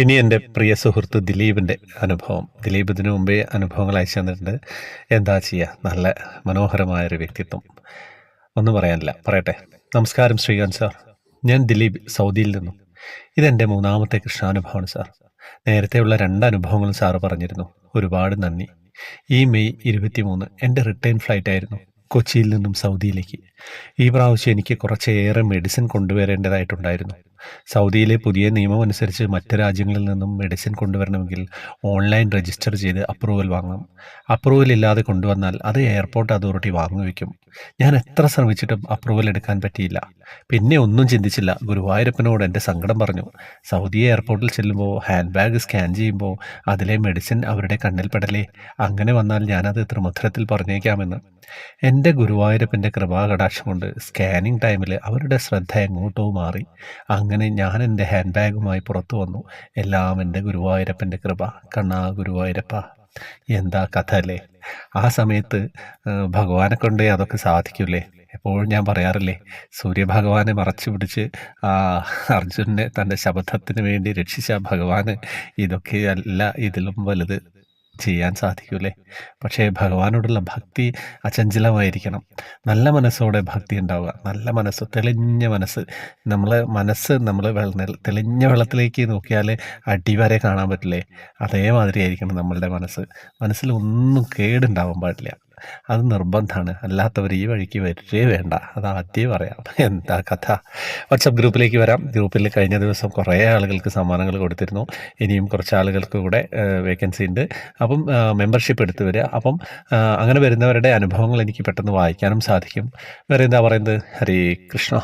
ഇനി എൻ്റെ പ്രിയ സുഹൃത്ത് ദിലീപിൻ്റെ അനുഭവം. ദിലീപ് ഇതിനു മുമ്പേ അനുഭവങ്ങൾ അയച്ചു തന്നിട്ടുണ്ട്. എന്താ ചെയ്യുക, നല്ല മനോഹരമായൊരു വ്യക്തിത്വം. ഒന്നും പറയാനില്ല, പറയട്ടെ. നമസ്കാരം ശ്രീകാന്ത് സാർ. ഞാൻ ദിലീപ്, സൗദിയിൽ നിന്നും. ഇതെൻ്റെ മൂന്നാമത്തെ കൃഷ്ണാനുഭവമാണ് സാർ. നേരത്തെയുള്ള 2 അനുഭവങ്ങളും സാറ് പറഞ്ഞിരുന്നു. ഒരുപാട് നന്ദി. ഈ മെയ് 23 എൻ്റെ റിട്ടേൺ ഫ്ലൈറ്റ് ആയിരുന്നു, കൊച്ചിയിൽ നിന്നും സൗദിയിലേക്ക്. ഈ പ്രാവശ്യം എനിക്ക് കുറച്ചേറെ മെഡിസിൻ കൊണ്ടുവരേണ്ടതായിട്ടുണ്ടായിരുന്നു. സൗദിയിലെ പുതിയ നിയമം അനുസരിച്ച് മറ്റ് രാജ്യങ്ങളിൽ നിന്നും മെഡിസിൻ കൊണ്ടുവരണമെങ്കിൽ ഓൺലൈൻ രജിസ്റ്റർ ചെയ്ത് അപ്രൂവൽ വാങ്ങണം. അപ്രൂവൽ ഇല്ലാതെ കൊണ്ടുവന്നാൽ അത് എയർപോർട്ട് അതോറിറ്റി വാങ്ങിവെക്കും. ഞാൻ എത്ര ശ്രമിച്ചിട്ടും അപ്രൂവൽ എടുക്കാൻ പറ്റിയില്ല. പിന്നെ ഒന്നും ചിന്തിച്ചില്ല, ഗുരുവായൂരപ്പനോട് എൻ്റെ സങ്കടം പറഞ്ഞു. സൗദി എയർപോർട്ടിൽ ചെല്ലുമ്പോൾ ഹാൻഡ് ബാഗ് സ്കാൻ ചെയ്യുമ്പോൾ അതിലെ മെഡിസിൻ അവരുടെ കണ്ണിൽപ്പെടലേ. അങ്ങനെ വന്നാൽ ഞാനത് ത്രിമുദ്രത്തിൽ പറഞ്ഞേക്കാമെന്ന്. എൻ്റെ ഗുരുവായൂരപ്പൻ്റെ കൃപാകടാക്ഷം കൊണ്ട് സ്കാനിങ് ടൈമിൽ അവരുടെ ശ്രദ്ധ എങ്ങോട്ടോ മാറി. അങ്ങനെ ഞാൻ എൻ്റെ ഹാൻഡ് ബാഗുമായി പുറത്തു വന്നു. എല്ലാം എൻ്റെ ഗുരുവായൂരപ്പൻ്റെ കൃപ. കണ്ണാ ഗുരുവായൂരപ്പ, എന്താ കഥ അല്ലേ. ആ സമയത്ത് ഭഗവാനെ കൊണ്ടേ അതൊക്കെ സാധിക്കൂലേ. എപ്പോഴും ഞാൻ പറയാറില്ലേ, സൂര്യഭഗവാനെ മറച്ചു പിടിച്ച് ആ അർജുനെ തൻ്റെ ശബദത്തിന് വേണ്ടി രക്ഷിച്ച ഭഗവാന് ഇതൊക്കെയല്ല ഇതിലും വലുത് ചെയ്യാൻ സാധിക്കൂലേ. പക്ഷേ ഭഗവാനോടുള്ള ഭക്തി അചഞ്ചലമായിരിക്കണം. നല്ല മനസ്സോടെ ഭക്തി ഉണ്ടാവുക. നല്ല മനസ്സ്, തെളിഞ്ഞ മനസ്സ്. നമ്മൾ തെളിഞ്ഞ വെള്ളത്തിലേക്ക് നോക്കിയാൽ അടിവരെ കാണാൻ പറ്റില്ലേ, അതേമാതിരി ആയിരിക്കണം നമ്മളുടെ മനസ്സ്. മനസ്സിലൊന്നും കേടുണ്ടാവാൻ പാടില്ല. അത് നിർബന്ധമാണ്. അല്ലാത്തവർ ഈ വഴിക്ക് വരേ വേണ്ട. അത് ആദ്യം പറയാം. എന്താ കഥ. വാട്സപ്പ് ഗ്രൂപ്പിലേക്ക് വരാം. ഗ്രൂപ്പിൽ കഴിഞ്ഞ ദിവസം കുറേ ആളുകൾക്ക് സമ്മാനങ്ങൾ കൊടുത്തിരുന്നു. ഇനിയും കുറച്ച് ആളുകൾക്ക് കൂടെ വേക്കൻസി ഉണ്ട്. അപ്പം മെമ്പർഷിപ്പ് എടുത്ത് വരിക. അപ്പം അങ്ങനെ വരുന്നവരുടെ അനുഭവങ്ങൾ എനിക്ക് പെട്ടെന്ന് വായിക്കാനും സാധിക്കും. വേറെ എന്താ പറയുന്നത്. ഹരേ കൃഷ്ണ.